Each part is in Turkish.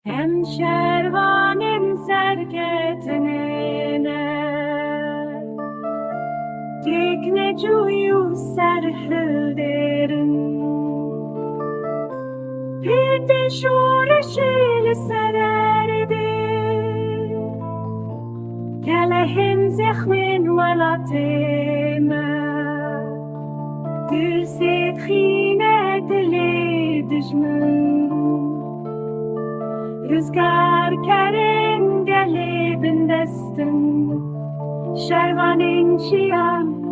Hem şervanın serketine Tekne cuyu serhilderin Bir de şureşil sererdi Kelehin zehmin velatime Dil sedhine dili dijmin Rüzgar kerin gelibin destin Şervanin çiyan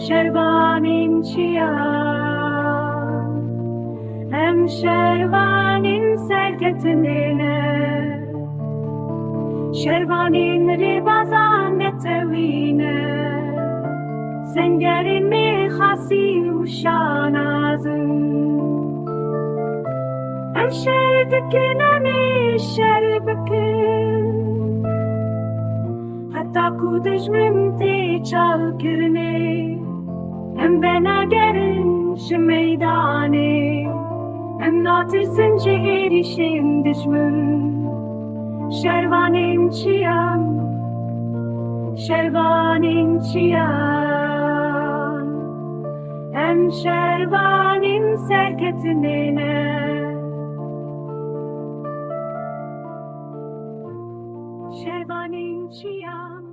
Şervanin çiyan Hem şervanin serketine Şervanin ribazan netevine Sengerin mi hasi uşanazın Hem şerdikine mi şerbekin Hatta kudejmim te çalkirne Hem ben agerin şu meydane Hem natırsın ceherişim düşmün Şervanim çiyan Şervanim çiyan Hem şervanim serketine Şervanin çiyan